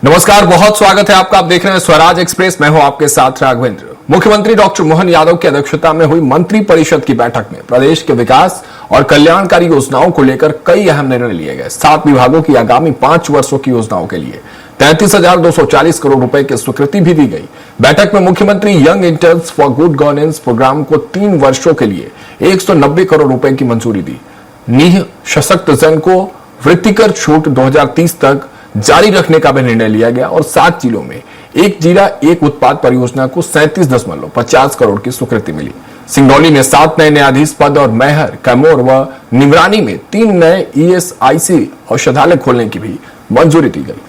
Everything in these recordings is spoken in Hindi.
नमस्कार, बहुत स्वागत है आपका। आप देख रहे हैं स्वराज एक्सप्रेस। मैं हूं आपके साथ राघवेंद्र। मुख्यमंत्री डॉक्टर मोहन यादव की अध्यक्षता में हुई मंत्री परिषद की बैठक में प्रदेश के विकास और कल्याणकारी योजनाओं को लेकर कई अहम निर्णय लिए गए। 7 विभागों की आगामी 5 वर्षों की योजनाओं के लिए 33,240 करोड़ रुपए की स्वीकृति भी दी गई। बैठक में मुख्यमंत्री young interns for good governance programme को 3 वर्षों के लिए 190 करोड़ रुपए की मंजूरी दी। नीह सशक्त जन को वृत्तिकर छूट 2030 तक जारी रखने का भी निर्णय लिया गया और 7 जिलों में एक जिला एक उत्पाद परियोजना को 37.50 करोड़ की स्वीकृति मिली। सिंगरौली में 7 नए न्यायाधीश पद और मैहर, कैमूर व निमरानी में 3 नए ESIC औषधालय खोलने की भी मंजूरी दी गई।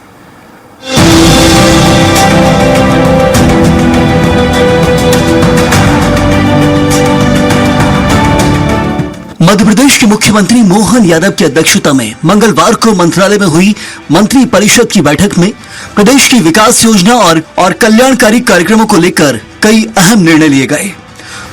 मध्य प्रदेश के मुख्यमंत्री मोहन यादव की अध्यक्षता में मंगलवार को मंत्रालय में हुई मंत्री परिषद की बैठक में प्रदेश की विकास योजना और कल्याणकारी कार्यक्रमों को लेकर कई अहम निर्णय लिए गए।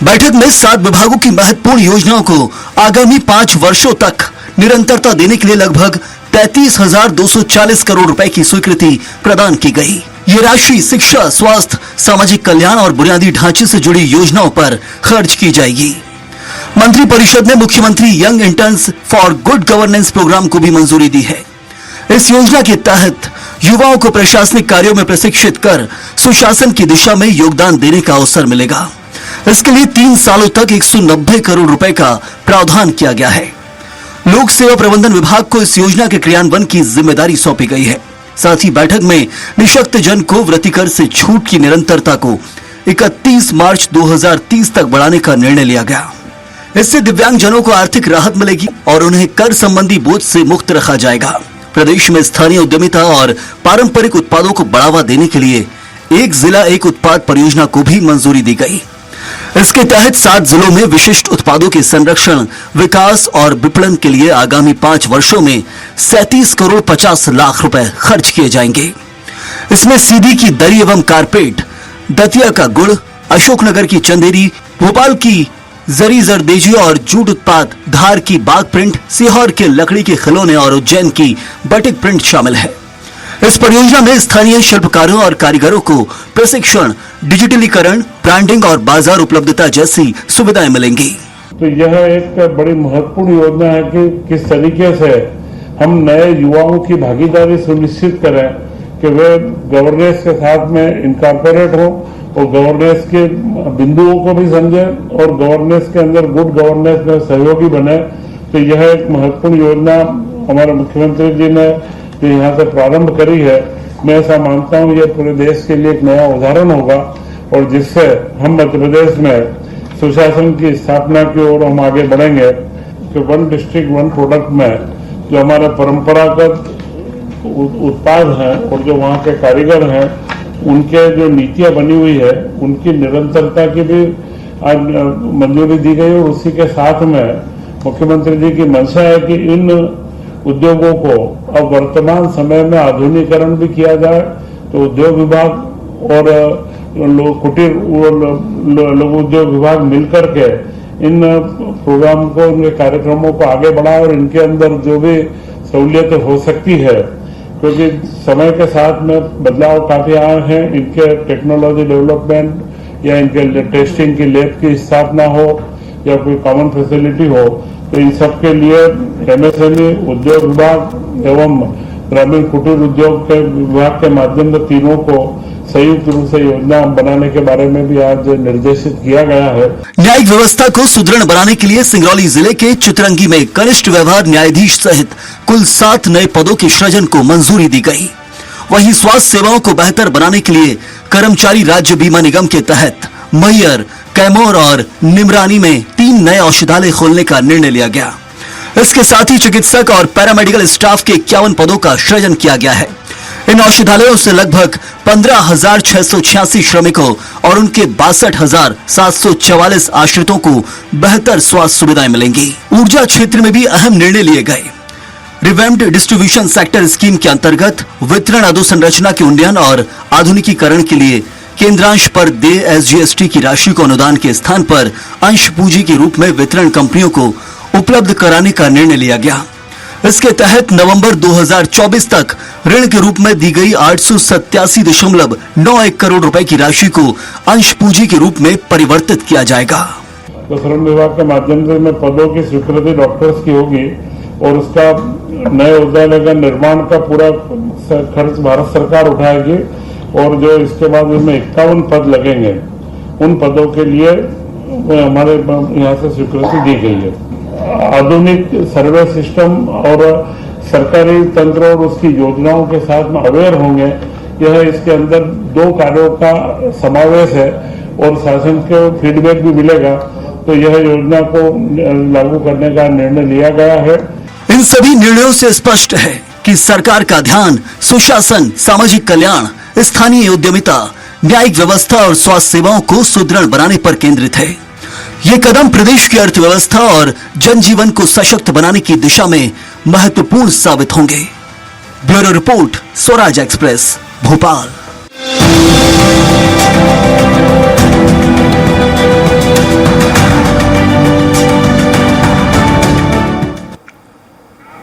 बैठक में 7 विभागों की महत्वपूर्ण योजनाओं को आगामी 5 वर्षों तक निरंतरता देने के लिए लगभग 33,240 करोड़ रुपए की स्वीकृति प्रदान की गई। ये राशि शिक्षा, स्वास्थ्य, सामाजिक कल्याण और बुनियादी ढांचे से जुड़ी योजनाओं पर खर्च की जाएगी। मंत्री परिषद ने मुख्यमंत्री young interns for good governance programme को भी मंजूरी दी है। इस योजना के तहत युवाओं को प्रशासनिक कार्यों में प्रशिक्षित कर सुशासन की दिशा में योगदान देने का अवसर मिलेगा। इसके लिए 3 सालों तक 190 करोड़ रुपए का प्रावधान किया गया है। लोक सेवा प्रबंधन विभाग को इस योजना के क्रियान्वयन की जिम्मेदारी सौंपी गई है। साथ ही बैठक में निःशक्त जन को वृत्तिकर से छूट की निरंतरता को 31 मार्च 2030 तक बढ़ाने का निर्णय लिया गया। इससे दिव्यांग जनों को आर्थिक राहत मिलेगी और उन्हें कर संबंधी बोझ से मुक्त रखा जाएगा। प्रदेश में स्थानीय उद्यमिता और पारंपरिक उत्पादों को बढ़ावा देने के लिए एक जिला एक उत्पाद परियोजना को भी मंजूरी दी गई। इसके तहत 7 जिलों में विशिष्ट उत्पादों के संरक्षण, विकास और विपणन के लिए आगामी 5 वर्षों में 37 करोड़ 50 लाख रुपए खर्च किए जाएंगे। इसमें सीधी की दरी एवं कारपेट, दतिया का गुड़, अशोकनगर की चंदेरी, भोपाल की जरी जरदेजी और जूट उत्पाद, धार की बाग प्रिंट, सीहोर के लकड़ी के खिलौने और उज्जैन की बटिक प्रिंट शामिल है। इस परियोजना में स्थानीय शिल्पकारों और कारीगरों को प्रशिक्षण, डिजिटलीकरण, ब्रांडिंग और बाजार उपलब्धता जैसी सुविधाएं मिलेंगी। तो यह एक बड़ी महत्वपूर्ण योजना है कि किस तरीके से हम नए युवाओं की भागीदारी सुनिश्चित करें कि वे गवर्नेंस के साथ में इनकॉर्पोरेट हो और गवर्नेंस के बिंदुओं को भी समझें और गवर्नेंस के अंदर गुड गवर्नेंस में सहयोगी बने। तो यह एक महत्वपूर्ण योजना हमारे मुख्यमंत्री जी ने जो यहाँ से प्रारंभ करी है, मैं ऐसा मानता हूँ ये पूरे देश के लिए एक नया उदाहरण होगा और जिससे हम मध्य प्रदेश में सुशासन की स्थापना की ओर हम आगे बढ़ेंगे। कि 1 डिस्ट्रिक्ट 1 प्रोडक्ट में जो हमारे परंपरागत उत्पाद हैं और जो वहाँ के कारीगर हैं, उनके जो नीतियां बनी हुई है उनकी निरंतरता की भी आज मंजूरी दी गई और उसी के साथ में मुख्यमंत्री जी की मंशा है कि इन उद्योगों को अब वर्तमान समय में आधुनिकीकरण भी किया जाए। तो उद्योग विभाग और कुटीर लघु उद्योग विभाग मिलकर के इन प्रोग्राम को, उनके कार्यक्रमों को आगे बढ़ाए और इनके अंदर जो भी सहूलियत हो सकती है, क्योंकि समय के साथ में बदलाव काफी आए हैं। इनके टेक्नोलॉजी डेवलपमेंट या इनके टेस्टिंग की लैब की स्थापना हो या कोई कॉमन फैसिलिटी हो, तो इन सब के लिए MSME, उद्योग विभाग एवं ग्रामीण कुटीर उद्योग के विभाग के माध्यम से तीनों को संयुक्त रूप से योजना बनाने के बारे में भी आज निर्देशित किया गया है। न्यायिक व्यवस्था को सुदृढ़ बनाने के लिए सिंगरौली जिले के चितरंगी में कनिष्ठ व्यवहार न्यायाधीश सहित कुल 7 नए पदों के सृजन को मंजूरी दी गई। वहीं स्वास्थ्य सेवाओं को बेहतर बनाने के लिए कर्मचारी राज्य बीमा निगम के तहत मैहर, कैमूर और निमरानी में 3 नए औषधालय खोलने का निर्णय लिया गया। इसके साथ ही चिकित्सक और पैरामेडिकल स्टाफ के 51 पदों का सृजन किया गया है। इन औषधालयों से लगभग 15,686 श्रमिकों और उनके 62,744 आश्रितों को बेहतर स्वास्थ्य सुविधाएं मिलेंगी। ऊर्जा क्षेत्र में भी अहम निर्णय लिए गए। रिवैम्प्ड डिस्ट्रीब्यूशन सेक्टर स्कीम के अंतर्गत वितरण अधोसंरचना के उन्नयन और आधुनिकीकरण के लिए केंद्रांश पर देय SGST की राशि को अनुदान के स्थान पर अंश पूंजी के रूप में वितरण कंपनियों को उपलब्ध कराने का निर्णय लिया गया। इसके तहत नवंबर 2024 तक ऋण के रूप में दी गई 887.91 करोड़ रुपए की राशि को अंश पूंजी के रूप में परिवर्तित किया जाएगा। तो श्रम विभाग के माध्यम से में पदों की स्वीकृति डॉक्टर्स की होगी और उसका नए औद्यालय का निर्माण का पूरा खर्च भारत सरकार उठाएगी और जो इसके बाद इसमें 51 पद लगेंगे उन पदों के लिए हमारे यहाँ से स्वीकृति दी गई है। आधुनिक सर्वे सिस्टम और सरकारी तंत्र और उसकी योजनाओं के साथ में अवेयर होंगे, यह इसके अंदर 2 कार्यों का समावेश है और शासन को फीडबैक भी मिलेगा, तो यह योजना को लागू करने का निर्णय लिया गया है। इन सभी निर्णयों से स्पष्ट है कि सरकार का ध्यान सुशासन, सामाजिक कल्याण, स्थानीय उद्यमिता, न्यायिक व्यवस्था और स्वास्थ्य सेवाओं को सुदृढ़ बनाने पर केंद्रित है। ये कदम प्रदेश की अर्थव्यवस्था और जनजीवन को सशक्त बनाने की दिशा में महत्वपूर्ण साबित होंगे। Bureau report, Swaraj express, Bhopal.